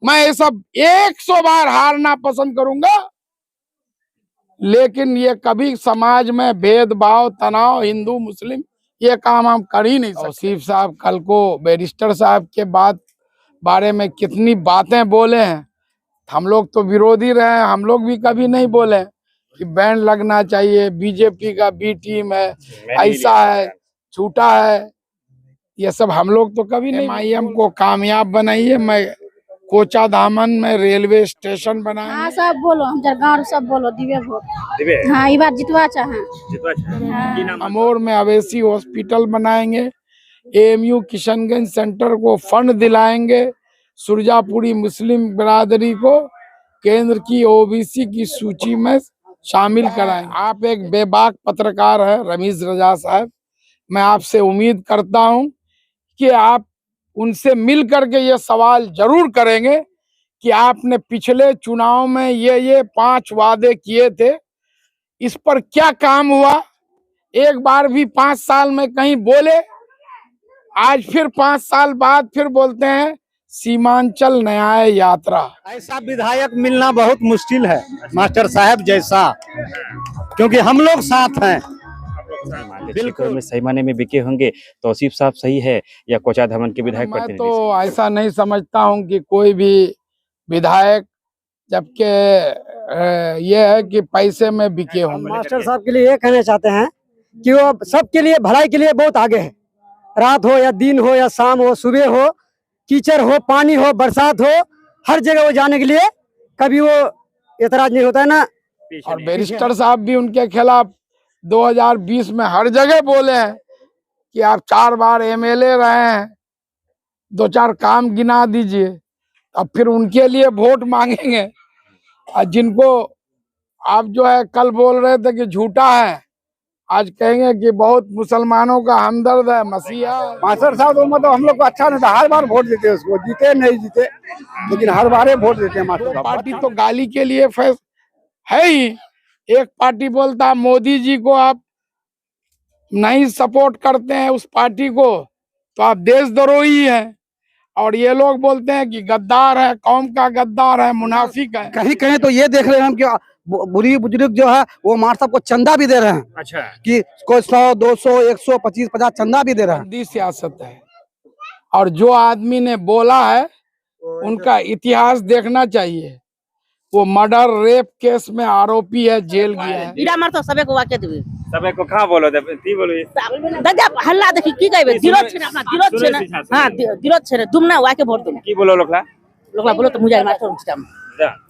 मैं ये सब 100 बार हारना पसंद करूंगा, लेकिन ये कभी समाज में भेदभाव, तनाव, हिंदू मुस्लिम, ये काम हम कर ही नहीं सकते। तौसीफ साहब कल को बैरिस्टर साहब के बारे में कितनी बातें बोले हैं। हम लोग तो विरोधी रहे हैं, हम लोग भी कभी नहीं बोले कि बैन लगना चाहिए, बीजेपी का बी टीम है, ऐसा है, झूठा है, ये सब हम लोग तो कभी नहीं। MIM को कामयाब बनाइए। मैं कोचा धामन में रेलवे स्टेशन बनाया। हाँ सब बोलो, हम गाँव सब बोलो दिवे वोट दिवे। हाँ ये बार जितवा चाहे। अमोर में अवेसी हॉस्पिटल बनाएंगे, AMU किशनगंज सेंटर को फंड दिलाएंगे, सुरजापुरी मुस्लिम बिरादरी को केंद्र की OBC की सूची में शामिल कराएंगे। आप एक बेबाक पत्रकार है रमीज रजा साहब, मैं आपसे उम्मीद करता हूं कि आप उनसे मिल करके ये सवाल जरूर करेंगे कि आपने पिछले चुनाव में ये 5 वादे किए थे, इस पर क्या काम हुआ। एक बार भी 5 साल में कहीं बोले, आज फिर 5 साल बाद फिर बोलते हैं सीमांचल न्याय यात्रा। ऐसा विधायक मिलना बहुत मुश्किल है मास्टर साहब जैसा, क्योंकि हम लोग साथ हैं। बिल्कुल में सही माने में बिके होंगे। तौसीफ साहब सही है या कोचा धामन के विधायक? मैं तो ऐसा नहीं समझता हूं कि कोई भी विधायक, जबकि ये है कि पैसे में बिके होंगे। मास्टर साहब के लिए ये कहना चाहते हैं कि वो सबके लिए भलाई के लिए बहुत आगे है। रात हो या दिन हो या शाम हो, सुबह हो, कीचड़ हो, पानी हो, बरसात हो, हर जगह वो जाने के लिए कभी वो एतराज नहीं होता है ना। और बैरिस्टर साहब भी उनके खिलाफ 2020 में हर जगह बोले हैं कि आप 4 बार MLA रहे हैं, 2-4 काम गिना दीजिए, अब फिर उनके लिए वोट मांगेंगे। और जिनको आप जो है कल बोल रहे थे कि झूठा है, आज कहेंगे कि बहुत मुसलमानों का हमदर्द है, मसीहा। मास्टर साहब तो मतलब हम लोग को अच्छा नहीं था, हर बार वोट देते उसको, जीते नहीं जीते लेकिन हर बार वोट देते हैं मास्टर साहब। पार्टी तो गाली के लिए है ही। एक पार्टी बोलता है मोदी जी को आप नहीं सपोर्ट करते हैं उस पार्टी को तो आप देशद्रोही हैं, और ये लोग बोलते हैं कि गद्दार है, कौम का गद्दार है, मुनाफिक है। कहीं कहीं तो ये देख रहे हैं हम कि बुरी बुजुर्ग जो है वो मास्टर साहब को चंदा भी दे रहे हैं। अच्छा, कि कोई 100, 200, 100, 25, 50 चंदा भी दे रहे हैं। गंदी सियासत है, और जो आदमी ने बोला है उनका इतिहास देखना चाहिए। वो मर्डर रेप केस में आरोपी है, जेल गया है। इरा मार तो सबे को वाके देबे, सबे को कहां बोलो दे ती बोलो दादा हल्ला देखि की कहबे, दिरोज छे अपना दिरोज छे ना। हां दिरोज छे तुम ना वाके वोट तुम की बोलो लोकला बोलो तो मुझे मास्टर उठम।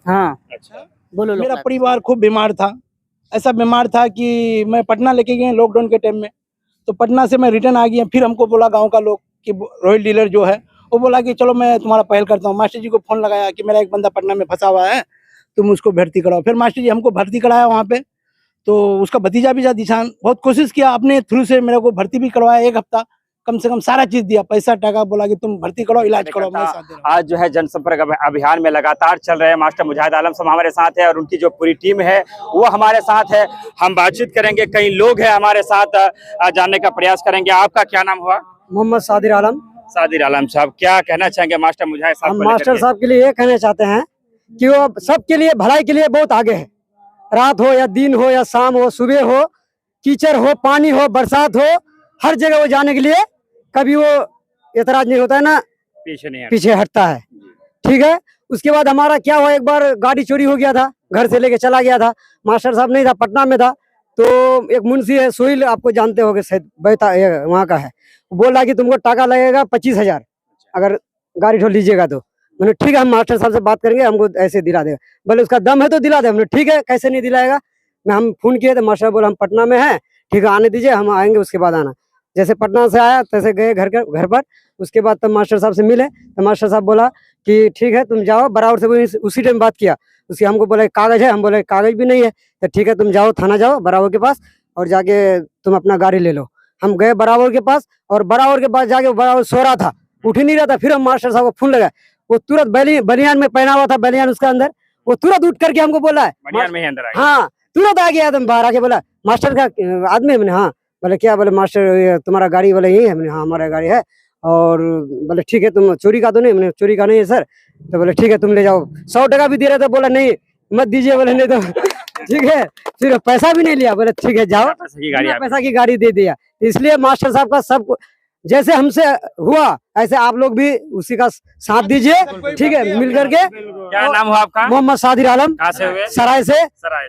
हां अच्छा, बोलो मेरा परिवार खूब बीमार था। ऐसा बीमार था कि मैं पटना लेके गए लॉकडाउन के टाइम में, तो पटना से मैं रिटर्न आ गया। फिर हमको बोला गांव का लोग कि रॉयल डीलर जो है वो बोला कि चलो मैं तुम्हारा पहल करता हूँ। मास्टर जी को फोन लगाया कि मेरा एक बंदा पटना में फंसा हुआ है, तुम उसको भर्ती कराओ। फिर मास्टर जी हमको भर्ती कराया वहाँ पे, तो उसका भतीजा भी दिशान बहुत कोशिश किया, अपने थ्रू से मेरे को भर्ती भी करवाया। 1 हफ्ता कम से कम सारा चीज दिया, पैसा टका, बोला कि तुम भर्ती करो, इलाज करो, मैं साथ दे रहा हूं। आज जो है जनसंपर्क अभियान में लगातार चल रहे हैं। मास्टर मुजाहिद आलम साहब हमारे साथ है और उनकी जो पूरी टीम है वो हमारे साथ है। हम बातचीत करेंगे, कई लोग हैं हमारे साथ, जानने का प्रयास करेंगे। आपका क्या नाम हुआ? मोहम्मद सादिर आलम। सादिर आलम साहब, क्या कहना चाहेंगे मास्टर मुजाहिद साहब? हम मास्टर साहब के लिए ये कहना चाहते हैं कि वो सबके लिए भलाई के लिए बहुत आगे है। रात हो या दिन हो या शाम हो, सुबह हो, कीचड़ हो, पानी हो, बरसात हो, हर जगह वो जाने के लिए कभी वो एतराज नहीं होता है ना, पीछे हटता है। ठीक है। उसके बाद हमारा क्या हुआ, एक बार गाड़ी चोरी हो गया था, घर से लेके चला गया था। मास्टर साहब नहीं था, पटना में था। तो एक मुंशी है सोहिल, आपको जानते होंगे शायद, वहाँ का है। बोला कि तुमको टाका लगेगा 25,000 अगर गाड़ी ढो लीजिएगा तो। मैंने ठीक है, हम मास्टर साहब से बात करेंगे, हमको ऐसे दिला देगा। बोले उसका दम है तो दिला दे। हमने ठीक है, कैसे नहीं दिलाएगा। हम फोन किए तो मास्टर बोला हम पटना में हैं, ठीक है आने दीजिए, हम आएंगे उसके बाद आना। जैसे पटना से आया तैसे गए घर पर। उसके बाद तब मास्टर साहब से मिले तो मास्टर साहब बोला कि ठीक है तुम जाओ। बराबर से उसी टाइम बात किया। उसके हमको बोला कागज है, हम बोले कागज भी नहीं है। तो ठीक है तुम जाओ थाना, जाओ बराबर के पास और जाके तुम अपना गाड़ी ले लो। हम गए बराबर के पास, और बराबर के पास जाके बराबर सो रहा था, उठ ही नहीं रहा था। फिर हम मास्टर साहब को फोन लगाए, वो तुरंत बनियान में पहना हुआ था, बनियान उसका अंदर, वो तुरंत उठ करके हमको बोला है, हाँ तुरंत आ गया। तुम बाहर आके बोला मास्टर का आदमी है। मैंने हाँ। बोले क्या? बोले मास्टर तुम्हारा गाड़ी, बोले यही है। मैंने हाँ हमारा गाड़ी है। और बोले ठीक है, तुम चोरी का तो नहीं? मैंने चोरी का नहीं है सर। तो बोले ठीक है तुम ले जाओ। 100 टका भी दे रहे थे, बोला नहीं मत दीजिए, बोले नहीं तो ठीक है। फिर पैसा भी नहीं लिया, बोले ठीक है जाओ, पैसा की गाड़ी दे दिया। इसलिए मास्टर साहब का सब जैसे हमसे हुआ ऐसे आप लोग भी उसी का साथ दीजिए, ठीक है, मिल करके। क्या नाम हुआ आपका? मोहम्मद सादिर आलम, कहाँ से हुए? सराय से।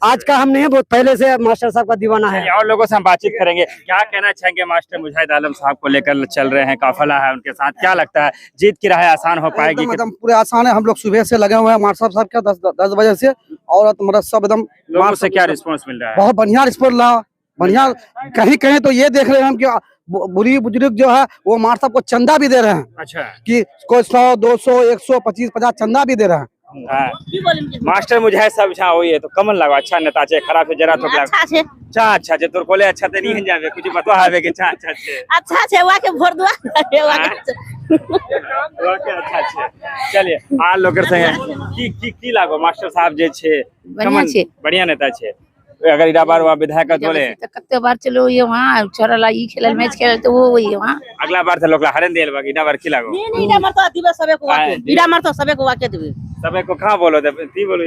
आज का हम नहीं है, बहुत पहले से मास्टर साहब का दीवाना है। और लोगों से हम बातचीत करेंगे। क्या कहना चाहेंगे मास्टर मुजाहिद आलम साहब को लेकर चल रहे हैं, काफिला है उनके साथ, क्या लगता है जीत की राह आसान हो पाएगी? एकदम पूरे आसान है। हम लोग सुबह से लगे हुए हैं मास्टर साहब क्या 10 बजे से, और मतलब सब एकदम लोगों से क्या रिस्पॉन्स मिल रहा है? बहुत बढ़िया रिस्पॉन्स रहा, बढ़िया। कहीं कहीं तो ये देख रहे हैं हम कि बुरी बुजुर्ग जो है वो मास्टर साहब को चंदा भी दे रहे हैं। अच्छा, कि कोई 100, 200, 100, 25, 50 चंदा भी दे रहे हैं। मास्टर मुजाहिद साहब छा होई है तो कमन लागो अच्छा नेता छे, खराब है जरा तो अच्छा छे, अच्छा छे तोर कोले अच्छा ते नहीं जावे, कुछ बता आवे के अच्छा छे, अच्छा छे, वा के भोट दुआ वा के अच्छा छे। चलिए आ लोकर संगे की लागो मास्टर साहब जे छे बढ़िया छे, बढ़िया नेता छे। अगर इरा बार वा विधायक बोले तो कत्ते बार चलो ये वहां छोरा ला ई खेलल मैच खेलल तो वो वही वहां अगला बार से लोग हरन देल बाकी इना बार की लागो नहीं इडा मारतो दिबे सबे को वाके, इडा मारतो सबे को वाके दिबे सबे को कहां बोलो दे ती बोलो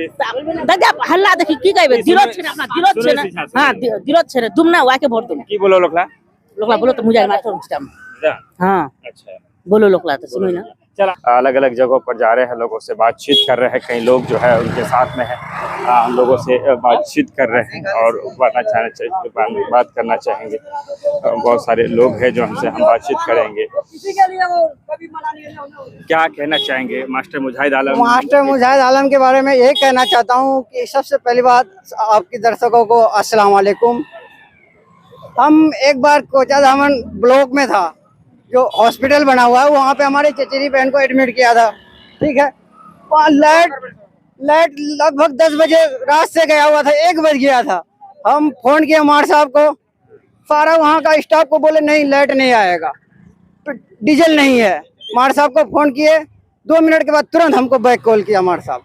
दादा हल्ला देखि की कहबे दिरोत छे अपना दिरोत छे ना। हां दिरोत छे तुम ना वाके भोट तुम की बोलो लोकला बोलो तो मुझे मास्टर उचितम। हां अच्छा बोलो लोकला तो सुनो ना। चला अलग अलग जगहों पर जा रहे हैं, लोगों से बातचीत कर रहे हैं, कई लोग जो है उनके साथ में है, हम लोगों से बातचीत कर रहे हैं और बात करना चाहेंगे। बहुत सारे लोग हैं जो हमसे हम बातचीत करेंगे। क्या कहना चाहेंगे मास्टर मुजाहिद आलम? मास्टर मुजाहिद आलम के बारे में यही कहना चाहता हूँ कि सबसे पहली बात आपकी दर्शकों को अस्सलाम वालेकुम। हम एक बार कोचाधामन ब्लॉक में था, जो हॉस्पिटल बना हुआ है, वहाँ पे हमारे चचेरी बहन को एडमिट किया था, ठीक है। वहाँ लाइट लगभग 10 बजे रात से गया हुआ था, 1 बज गया था। हम फोन किया मार साहब को, सारा वहाँ का स्टाफ को बोले नहीं लाइट नहीं आएगा, डीजल नहीं है। मार साहब को फोन किए, 2 मिनट के बाद तुरंत हमको बैक कॉल किया मार साहब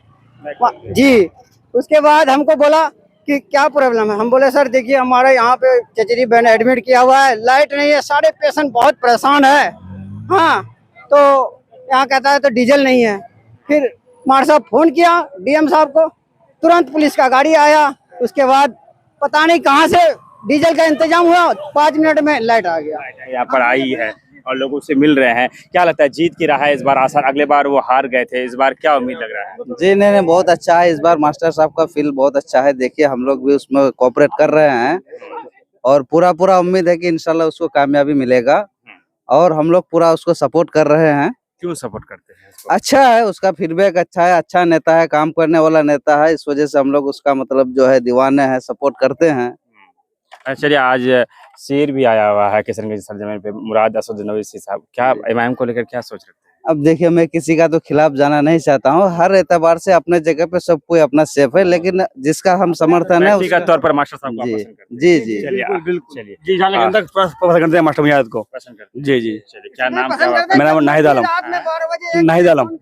जी। उसके बाद हमको बोला कि क्या प्रॉब्लम है। हम बोले सर देखिए हमारे यहाँ पे चचेरी बहन एडमिट किया हुआ है, लाइट नहीं है, सारे पेशेंट बहुत परेशान है। हाँ तो यहाँ कहता है तो डीजल नहीं है। फिर मार साहब फोन किया डीएम साहब को, तुरंत पुलिस का गाड़ी आया। उसके बाद पता नहीं कहाँ से डीजल का इंतजाम हुआ, 5 मिनट में लाइट आ गया। यहाँ पर आई है और लोगों से मिल रहे हैं। क्या लगता है जीत की राह है इस बार आसान? अगले बार वो हार गए थे, इस बार क्या उम्मीद लग रहा है? जी नहीं बहुत अच्छा है, इस बार मास्टर साहब का फील बहुत अच्छा है। देखिए हम लोग भी उसमें कोऑपरेट कर रहे हैं और पूरा उम्मीद है कि इंशाल्लाह उसको कामयाबी मिलेगा और हम लोग पूरा उसको सपोर्ट कर रहे हैं। क्यों सपोर्ट करते हैं उसको? अच्छा है, उसका फीडबैक अच्छा है, अच्छा नेता है, काम करने वाला नेता है, इस वजह से हम लोग उसका मतलब जो है दीवाने हैं, सपोर्ट करते हैं। चलिए आज शेर भी आया हुआ है किशनगंज सरजमीन पे, मुराद असदुद्दीन साहब, क्या इमाम को लेकर क्या सोच रखते हैं? अब देखिए मैं किसी का तो खिलाफ जाना नहीं चाहता हूँ, हर एतबार से अपने जगह पे सब कोई अपना सेफ है, लेकिन जिसका हम समर्थन है व्यक्तिगत तौर पर मास्टर साहब को जी पसंद करते हैं। जी चलिए बिल्कुल जी पसंद करते हैं मास्टर मुजाहिद को। पसंद करते हैं। जी जी चलिए क्या नाम क्या आपका? मेरा नाम नाहिद आलम। नाहिद आलम जी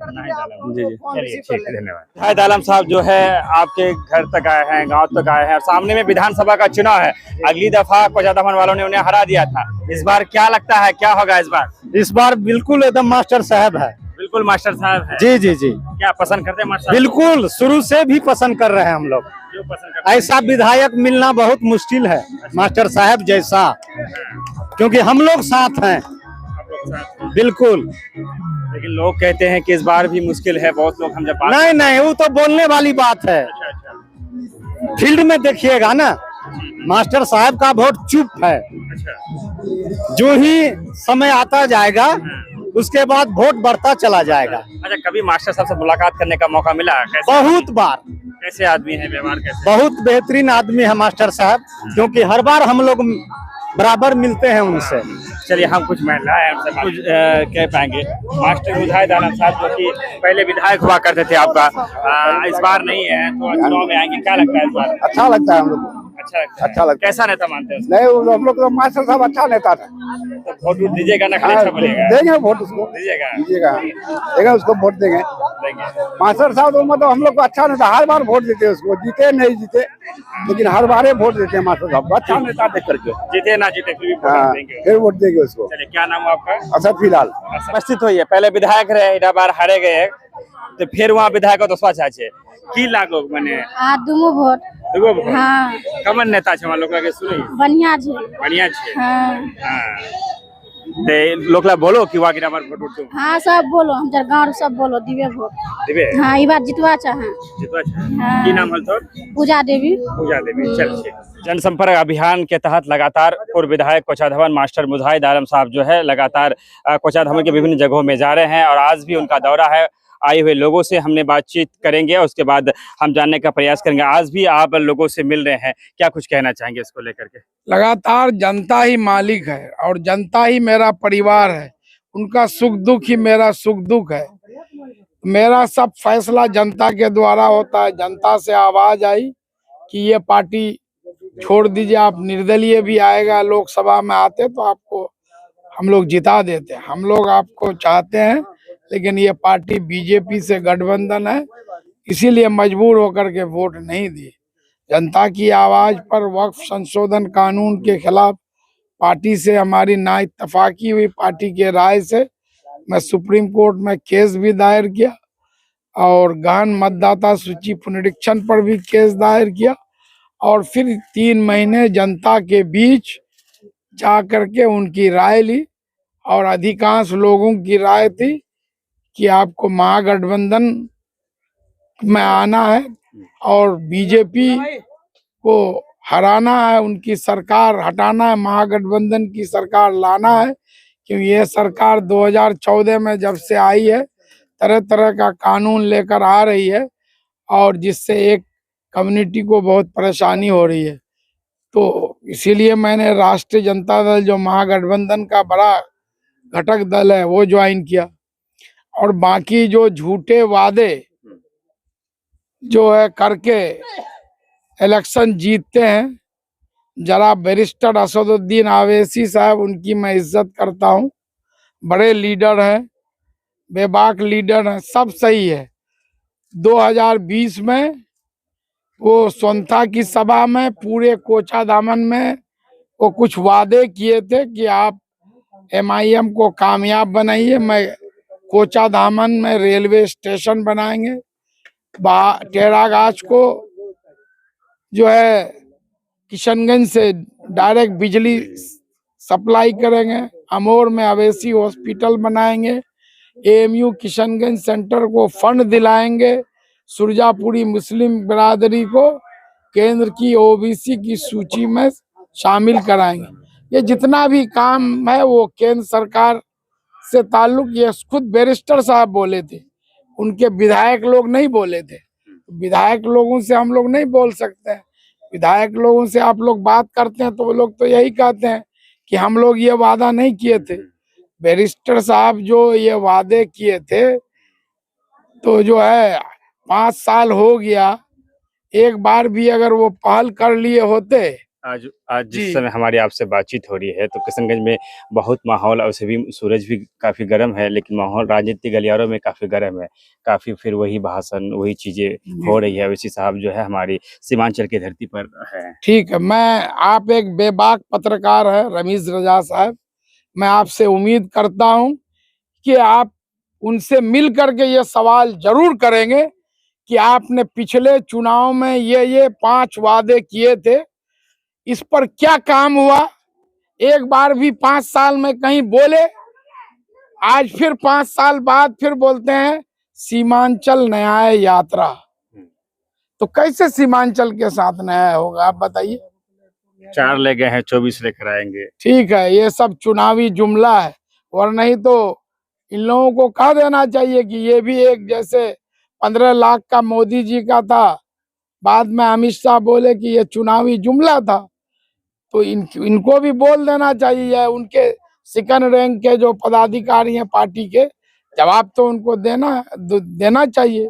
जी चलिए ठीक है, धन्यवाद। मुजाहिद आलम साहब जो है आपके घर तक आए हैं, गांव तक आए हैं और सामने में विधानसभा का चुनाव है। अगली दफा कोचाधामन वालों ने उन्हें हरा दिया था, इस बार क्या लगता है क्या होगा इस बार? इस बार बिल्कुल एकदम मास्टर साहब है। बिल्कुल मास्टर साहब है। जी जी जी क्या पसंद करते हैं मास्टर? बिल्कुल शुरू से भी पसंद कर रहे हैं हम लोग। जो पसंद करते हैं। ऐसा विधायक मिलना बहुत मुश्किल है मास्टर साहब जैसा, क्योंकि हम लोग साथ हैं आप लोग साथ हैं। बिल्कुल। लेकिन लोग कहते हैं कि इस बार भी मुश्किल है, बहुत लोग हम जब बात नहीं नहीं वो तो बोलने वाली बात है, अच्छा फील्ड में देखिएगा ना मास्टर साहब का वोट चुप है। अच्छा जो ही समय आता जाएगा उसके बाद वोट बढ़ता चला जाएगा। अच्छा कभी मास्टर साहब से मुलाकात करने का मौका मिला? कैसे बहुत बार। कैसे आदमी है, व्यवहार कैसे? बहुत बेहतरीन आदमी है मास्टर साहब, क्योंकि हर बार हम लोग बराबर मिलते हैं उनसे। चलिए हम कुछ महिलाएं हैं उनसे कुछ कह पाएंगे। मास्टर मुजाहिद आलम साहब जो कि पहले विधायक हुआ करते थे आपका, इस बार नहीं है तो चुनाव में आएंगे, क्या लगता है इस बार? अच्छा लगता है हम लोग को। अच्छा लगता है? अच्छा लगता है। कैसा नेता मानते हैं नहीं हम लोग तो मास्टर साहब अच्छा नेता था। उसको? तो वोट दीजिएगा ना, खाली अच्छा बोलेगा? देंगे वोट उसको, दीजिएगा? दीजिएगा, देंगे उसको वोट देंगे। देंगे। मास्टर साहब तो मतलब हम लोग को अच्छा नेता, हर बार वोट देते हैं उसको, जीते नहीं जीते लेकिन हर बार वोट देते हैं मास्टर साहब को, अच्छा नेता देख करके। जीते ना जीते फिर भी वोट हाँ देंगे। फिर वोट देंगे उसको। चलिए, क्या नाम है आपका? असद फिलहाल उपस्थित हुई है, पहले विधायक रहे, इधर बार हारे गए, तो फिर वहाँ विधायक दोसवा चाचे की लागो माने दुमो भोट दुगो भोट। हाँ कमन नेता छे वहाँ लोग के सुनी बढ़िया छे। बढ़िया छे। हाँ हाँ ते लोकला बोलो कि वहाँ गिरा बार वोट उठो। हाँ सब बोलो, हम जर गाँव सब बोलो दिवे भोट। दिवे हाँ ई बार जितवा चाहे। जितवा छे। हाँ। की नाम हल तो? पूजा देवी। पूजा देवी। चल जनसंपर्क अभियान के तहत लगातार पूर्व विधायक कोचाधवन मास्टर मुजाहिद आलम साहब जो है लगातार कोचाधवन के विभिन्न जगहों में जा रहे हैं और आज भी उनका दौरा है। आए हुए लोगों से हमने बातचीत करेंगे और उसके बाद हम जानने का प्रयास करेंगे। आज भी आप लोगों से मिल रहे हैं, क्या कुछ कहना चाहेंगे इसको लेकर के? लगातार जनता ही मालिक है और जनता ही मेरा परिवार है। उनका सुख दुख ही मेरा सुख दुख है। मेरा सब फैसला जनता के द्वारा होता है। जनता से आवाज आई कि ये पार्टी छोड़ दीजिए, आप निर्दलीय भी आएगा, लोकसभा में आते तो आपको हम लोग जिता देते। हम लोग आपको चाहते हैं लेकिन ये पार्टी बीजेपी से गठबंधन है, इसीलिए मजबूर होकर के वोट नहीं दिए। जनता की आवाज पर वक्फ संशोधन कानून के खिलाफ पार्टी से हमारी ना इत्तेफाकी हुई। पार्टी के राय से मैं सुप्रीम कोर्ट में केस भी दायर किया और गहन मतदाता सूची पुनरीक्षण पर भी केस दायर किया और फिर 3 महीने जनता के बीच जा करके उनकी राय ली और अधिकांश लोगों की राय थी कि आपको महागठबंधन में आना है और बीजेपी को हराना है, उनकी सरकार हटाना है, महागठबंधन की सरकार लाना है। क्योंकि ये सरकार 2014 में जब से आई है तरह तरह का कानून लेकर आ रही है और जिससे एक कम्युनिटी को बहुत परेशानी हो रही है। तो इसीलिए मैंने राष्ट्रीय जनता दल जो महागठबंधन का बड़ा घटक दल है वो ज्वाइन किया और बाकी जो झूठे वादे जो है करके इलेक्शन जीतते हैं, जरा बैरिस्टर असदुद्दीन अवैसी साहब उनकी मैं इज्जत करता हूँ, बड़े लीडर हैं, बेबाक लीडर हैं, सब सही है। 2020 में वो सोनता की सभा में पूरे कोचाधामन में वो कुछ वादे किए थे कि आप MIM को कामयाब बनाइए, मैं कोचाधामन में रेलवे स्टेशन बनाएंगे, टेरागाछ को जो है किशनगंज से डायरेक्ट बिजली सप्लाई करेंगे, अमोर में अवैसी हॉस्पिटल बनाएंगे, AMU किशनगंज सेंटर को फंड दिलाएंगे, सुरजापुरी मुस्लिम बिरादरी को केंद्र की OBC की सूची में शामिल कराएंगे। ये जितना भी काम है वो केंद्र सरकार से ताल्लुक, ये खुद बैरिस्टर साहब बोले थे, उनके विधायक लोग नहीं बोले थे। विधायक लोगों से हम लोग नहीं बोल सकते हैं। विधायक लोगों से आप लोग बात करते हैं तो वो लोग तो यही कहते हैं कि हम लोग ये वादा नहीं किए थे। बैरिस्टर साहब जो ये वादे किए थे तो जो है 5 साल हो गया, एक बार भी अगर वो पहल कर लिए होते। आज जिस समय हमारी आपसे बातचीत हो रही है तो किशनगंज में बहुत माहौल और भी सूरज भी काफी गर्म है, लेकिन माहौल राजनीतिक गलियारों में काफी गर्म है, काफी फिर वही भाषण वही चीजें हो रही है। अवैसी साहब जो है हमारी सीमांचल की धरती पर है। ठीक है, आप एक बेबाक पत्रकार है रमीज रजा साहब, मैं आपसे उम्मीद करता हूं कि आप उनसे मिल करके ये सवाल जरूर करेंगे कि आपने पिछले चुनाव में ये 5 वादे किए थे, इस पर क्या काम हुआ? एक बार भी 5 साल में कहीं बोले? आज फिर 5 साल बाद फिर बोलते हैं सीमांचल न्याय यात्रा। तो कैसे सीमांचल के साथ न्याय होगा आप बताइए? 4 ले गए हैं, 24 लेकर आएंगे। ठीक है, ये सब चुनावी जुमला है, और नहीं तो इन लोगों को कह देना चाहिए कि ये भी एक जैसे 15 लाख का मोदी जी का था, बाद में अमित शाह बोले कि ये चुनावी जुमला था, तो इनको भी बोल देना चाहिए। उनके सेकंड रैंक के जो पदाधिकारी हैं पार्टी के, जवाब तो उनको देना चाहिए।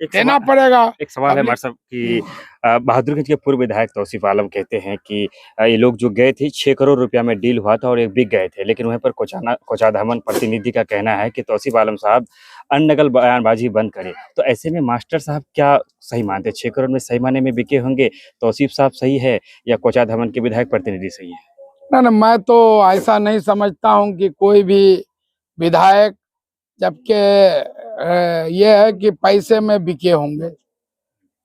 देना पड़ेगा। एक सवाल है हमारे साहब कि बहादुरगंज के पूर्व विधायक तौसीफ आलम कहते हैं कि ये लोग जो गए थे 6 करोड़ रुपया में डील हुआ था और एक बिक गए थे, लेकिन वहीं पर कोचाधामन प्रतिनिधि का कहना है कि तौसीफ आलम साहब अननकल बयानबाजी बंद करें। तो ऐसे में मास्टर साहब क्या सही मानते हैं? 6 करोड़ में सही माने में बिके होंगे, तौसीफ साहब सही है या कोचाधामन के विधायक प्रतिनिधि सही है? ना, मैं तो ऐसा नहीं समझता हूँ कि कोई भी विधायक, जबकि ये है कि पैसे में बिके होंगे।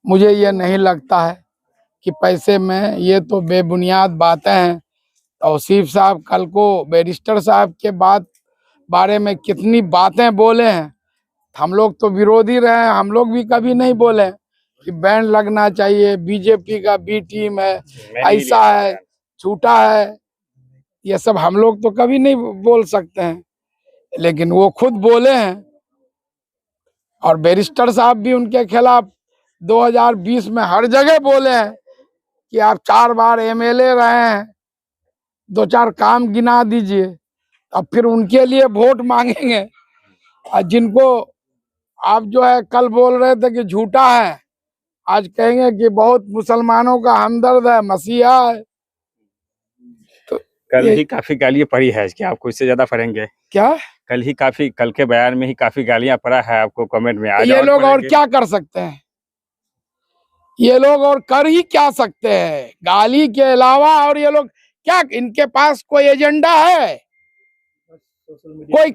मुझे ये नहीं लगता है कि पैसे में, ये तो बेबुनियाद बातें हैं। तौसीफ साहब कल को बैरिस्टर साहब के बारे में कितनी बातें बोले हैं। हम लोग तो विरोधी रहे हैं, हम लोग भी कभी नहीं बोले कि बैन लगना चाहिए, बीजेपी का बी टीम है, ऐसा है, झूठा है, ये सब हम लोग तो कभी नहीं बोल सकते हैं, लेकिन वो खुद बोले हैं। और बैरिस्टर साहब भी उनके खिलाफ 2020 में हर जगह बोले हैं कि आप 4 बार एमएलए रहे हैं, 2-4 काम गिना दीजिए। अब फिर उनके लिए वोट मांगेंगे, और जिनको आप जो है कल बोल रहे थे कि झूठा है, आज कहेंगे कि बहुत मुसलमानों का हमदर्द है, मसीहा है। तो कल ही काफी गालियां पड़ी है कि आपको इससे ज्यादा पड़ेंगे क्या? कल के बयान में ही काफी गालियां पड़ा है आपको कमेंट में। आज ये लोग और क्या कर सकते हैं? ये लोग और कर ही क्या सकते हैं गाली के अलावा? और ये लोग क्या, इनके पास कोई एजेंडा है? कोई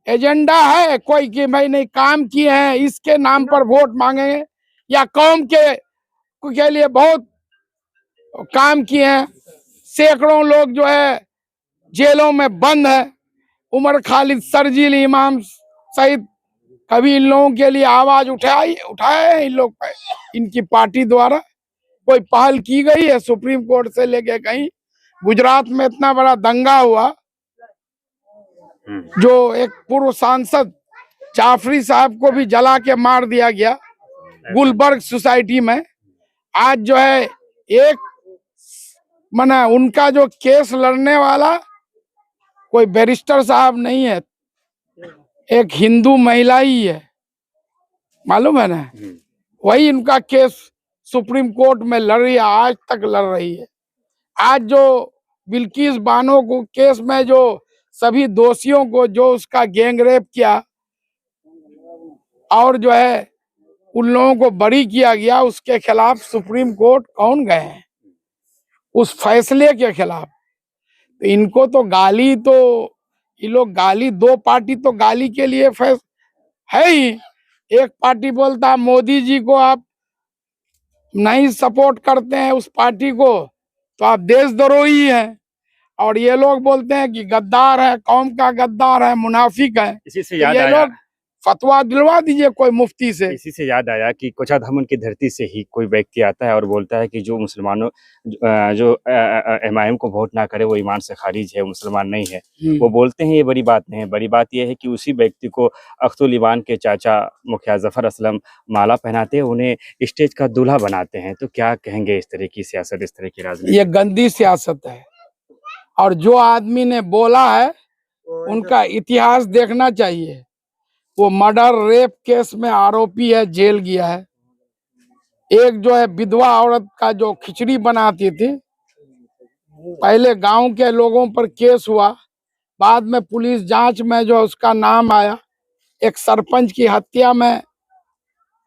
एजेंडा है कोई कि भाई नहीं काम किए हैं, इसके नाम पर वोट मांगेंगे, या कौम के लिए बहुत काम किए हैं? सैकड़ों लोग जो है जेलों में बंद है, उमर खालिद, शर्जील इमाम सहित। कभी इन लोगों के लिए आवाज उठाए इन लोग पे, इनकी पार्टी द्वारा कोई पहल की गई है? सुप्रीम कोर्ट से लेके कहीं गुजरात में इतना बड़ा दंगा हुआ, जो एक पूर्व सांसद जाफरी साहब को भी जला के मार दिया गया गुलबर्ग सोसाइटी में। आज जो है एक मना उनका जो केस लड़ने वाला कोई बैरिस्टर साहब नहीं है, एक हिंदू महिला ही है, मालूम है ना? वही इनका केस सुप्रीम कोर्ट में लड़ रही है, आज तक लड़ रही है। आज जो बिल्किस बानो को केस में जो सभी दोषियों को जो उसका गैंग रेप किया और जो है उन लोगों को बरी किया गया, उसके खिलाफ सुप्रीम कोर्ट कौन गए हैं उस फैसले के खिलाफ? तो इनको तो गाली, तो ये लोग गाली, 2 पार्टी तो गाली के लिए है ही। एक पार्टी बोलता है मोदी जी को आप नहीं सपोर्ट करते हैं, उस पार्टी को तो आप देशद्रोही हैं, और ये लोग बोलते हैं कि गद्दार है, कौम का गद्दार है, मुनाफिक है। इसी से याद ये आया, लोग फतवा दिलवा दीजिए कोई मुफ्ती से। इसी से याद आया कि कोचाधामन की धरती से ही कोई व्यक्ति आता है और बोलता है कि जो मुसलमानों जो एमआईएम को वोट ना करे वो ईमान से खारिज है, मुसलमान नहीं है। वो बोलते हैं ये बड़ी बात नहीं है। बड़ी बात ये है कि उसी व्यक्ति को अख्तुल ईमान के चाचा मुखिया जफर असलम माला पहनाते हैं, उन्हें स्टेज का दूल्हा बनाते हैं। तो क्या कहेंगे इस तरह की सियासत, इस तरह की राजनीति? ये गंदी सियासत है, और जो आदमी ने बोला है उनका इतिहास देखना चाहिए। वो मर्डर रेप केस में आरोपी है, जेल गया है। एक जो है विधवा औरत का जो खिचड़ी बनाती थी, पहले गांव के लोगों पर केस हुआ, बाद में पुलिस जांच में जो उसका नाम आया, एक सरपंच की हत्या में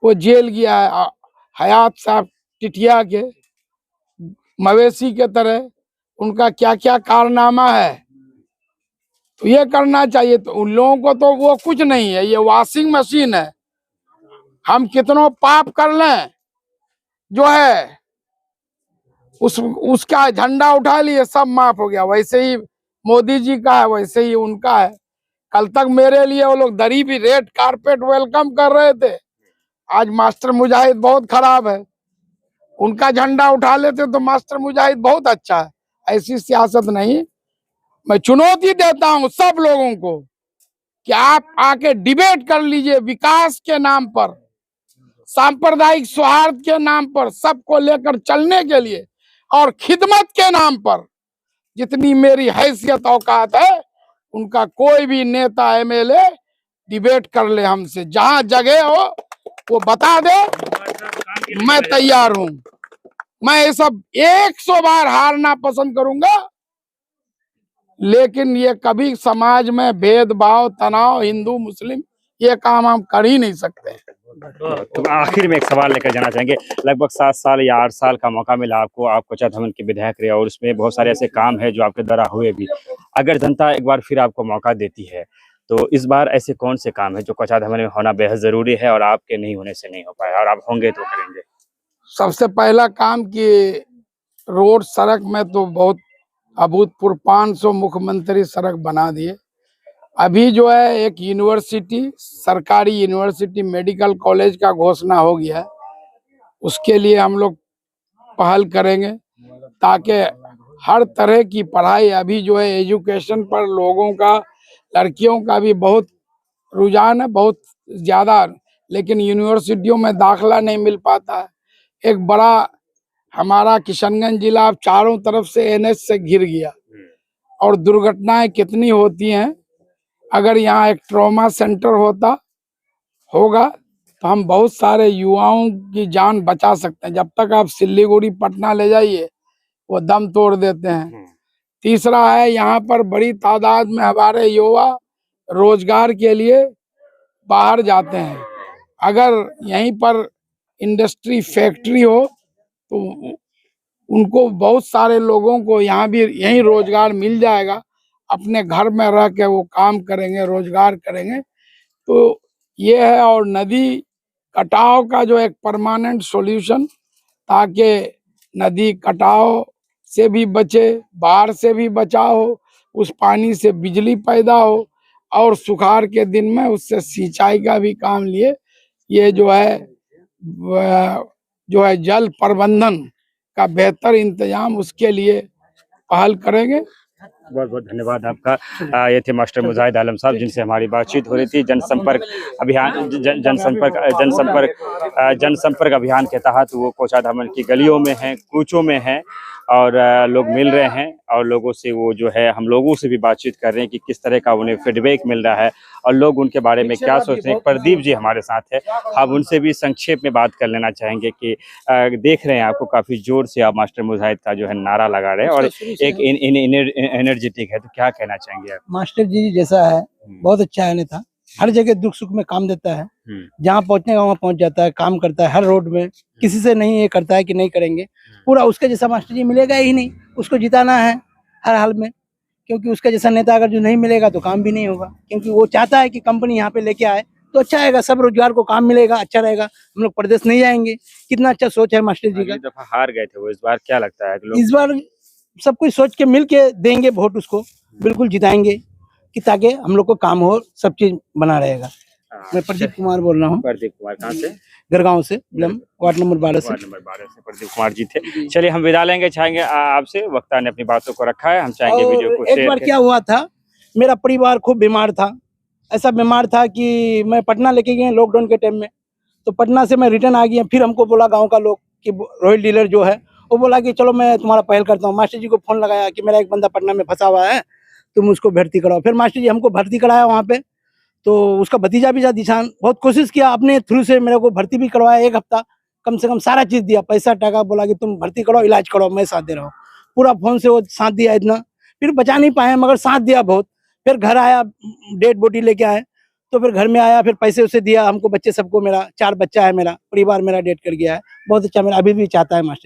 वो जेल गया है। हयात साहब टिटिया के मवेशी के तरह उनका क्या क्या कारनामा है, तो ये करना चाहिए। तो उन लोगों को तो वो कुछ नहीं है, ये वॉशिंग मशीन है। हम कितनों पाप कर लें, जो है उसका झंडा उठा लिए, सब माफ हो गया। वैसे ही मोदी जी का है, वैसे ही उनका है। कल तक मेरे लिए वो लोग दरी भी रेड कारपेट वेलकम कर रहे थे, आज मास्टर मुजाहिद बहुत खराब है। उनका झंडा उठा लेते तो मास्टर मुजाहिद बहुत अच्छा है। ऐसी सियासत नहीं। मैं चुनौती देता हूं सब लोगों को कि आप आके डिबेट कर लीजिए, विकास के नाम पर, सांप्रदायिक सौहार्द के नाम पर, सबको लेकर चलने के लिए, और खिदमत के नाम पर। जितनी मेरी हैसियत औकात है, उनका कोई भी नेता एमएलए डिबेट कर ले हमसे, जहां जगह हो वो बता दे, मैं तैयार हूं। मैं ये सब 100 बार हारना पसंद करूंगा, लेकिन ये कभी समाज में भेदभाव, तनाव, हिंदू मुस्लिम, ये काम हम कर ही नहीं सकते। तो आखिर में एक सवाल लेकर जाना चाहेंगे। लगभग 7 साल या 8 साल का मौका मिला आपको, आप कोचाधामन के विधायक रहे और उसमें बहुत सारे ऐसे काम है जो आपके द्वारा हुए भी। अगर जनता एक बार फिर आपको मौका देती है तो इस बार ऐसे कौन से काम है जो कोचाधामन में होना बेहद जरूरी है और आपके नहीं होने से नहीं हो पाया और आप होंगे तो करेंगे? सबसे पहला काम कि रोड सड़क में तो बहुत अभूतपूर्व 500 मुख्यमंत्री सड़क बना दिए। अभी जो है एक यूनिवर्सिटी, सरकारी यूनिवर्सिटी मेडिकल कॉलेज का घोषणा हो गया है, उसके लिए हम लोग पहल करेंगे ताकि हर तरह की पढ़ाई, अभी जो है एजुकेशन पर लोगों का, लड़कियों का भी बहुत रुझान है, बहुत ज़्यादा, लेकिन यूनिवर्सिटियों में दाखला नहीं मिल पाता है। एक बड़ा हमारा किशनगंज जिला अब चारों तरफ से NH से घिर गया और दुर्घटनाएं कितनी होती हैं। अगर यहाँ एक ट्रॉमा सेंटर होगा तो हम बहुत सारे युवाओं की जान बचा सकते हैं। जब तक आप सिल्लीगुड़ी, पटना ले जाइए, वो दम तोड़ देते हैं। तीसरा है, यहाँ पर बड़ी तादाद में हमारे युवा रोजगार के लिए बाहर जाते हैं। अगर यहीं पर इंडस्ट्री, फैक्ट्री हो तो उनको, बहुत सारे लोगों को यहाँ भी यहीं रोजगार मिल जाएगा। अपने घर में रह के वो काम करेंगे, रोजगार करेंगे। तो ये है, और नदी कटाव का जो एक परमानेंट सॉल्यूशन, ताकि नदी कटाव से भी बचे, बाढ़ से भी बचाव हो, उस पानी से बिजली पैदा हो और सुखाड़ के दिन में उससे सिंचाई का भी काम लिए। ये जो है जल प्रबंधन का बेहतर इंतजाम, उसके लिए पहल करेंगे। बहुत बहुत धन्यवाद आपका। ये थे मास्टर मुजाहिद आलम साहब, जिनसे हमारी बातचीत हो रही थी। जनसंपर्क अभियान, जनसंपर्क अभियान के तहत वो कोचाधामन की गलियों में हैं, कूचों में हैं और लोग मिल रहे हैं और लोगों से वो जो है, हम लोगों से भी बातचीत कर रहे हैं कि किस तरह का उन्हें फीडबैक मिल रहा है और लोग उनके बारे में क्या सोचते हैं। प्रदीप जी हमारे साथ है, हम उनसे भी संक्षेप में बात कर लेना चाहेंगे कि देख रहे हैं आपको काफी जोर से आप मास्टर मुजाहिद का जो है नारा लगा रहे हैं और एक एनर्जेटिक है, तो क्या कहना चाहेंगे आप? मास्टर जी जैसा है, बहुत अच्छा है नेता, हर जगह दुख सुख में काम देता है, जहाँ पहुँचने का वहाँ पहुँच जाता है, काम करता है हर रोड में, किसी से नहीं ये करता है कि नहीं करेंगे। पूरा उसके जैसा मास्टर जी मिलेगा ही नहीं, उसको जिताना है हर हाल में, क्योंकि उसका जैसा नेता अगर जो नहीं मिलेगा तो काम भी नहीं होगा। क्योंकि वो चाहता है कि कंपनी यहाँ पे लेके आए तो अच्छा आएगा, सब रोजगार को काम मिलेगा, अच्छा रहेगा, हम लोग प्रदेश नहीं जाएंगे। कितना अच्छा सोच है मास्टर जी का। दफा हार गए थे वो, इस बार क्या लगता है लोग? इस बार सब कुछ सोच के मिल के देंगे वोट, उसको बिल्कुल जिताएंगे कि ताकि हम लोग को काम हो, सब चीज बना रहेगा। मैं प्रदीप कुमार बोल रहा हूँ। प्रदीप कुमार कहाँ से? गरगांव से, वार्ड नंबर 12 से। वार्ड नंबर 12 से प्रदीप कुमार जी थे। चलिए हम विदा लेंगे, चाहेंगे आपसे, वक्ता ने अपनी बातों को रखा है, हम चाहेंगे वीडियो को एक बार क्या हुआ था, मेरा परिवार खूब बीमार था, ऐसा बीमार था कि मैं पटना लेके गए लॉकडाउन के टाइम में, तो पटना से मैं रिटर्न आ गया। फिर हमको बोला गाँव का लोग कि रॉयल डीलर जो है वो बोला कि चलो मैं तुम्हारा पहल करता हूँ। मास्टर जी को फोन लगाया कि मेरा एक बंदा पटना में फंसा हुआ है, तुम उसको भर्ती कराओ। फिर मास्टर जी हमको भर्ती कराया वहाँ पे, तो उसका भतीजा भी दिशान बहुत कोशिश किया, अपने थ्रू से मेरे को भर्ती भी करवाया। 1 हफ्ता कम से कम सारा चीज दिया, पैसा टाका, बोला कि तुम भर्ती करो, इलाज करो, मैं साथ दे रहा हूँ। पूरा फोन से वो साथ दिया इतना, फिर बचा नहीं पाए मगर साथ दिया बहुत। फिर घर आया, डेड बॉडी लेके आए, तो फिर घर में आया, फिर पैसे उसे दिया हमको, बच्चे सबको, मेरा 4 बच्चा है, मेरा परिवार मेरा डेड कर गया है। बहुत अच्छा, मेरा अभी भी चाहता है मास्टर।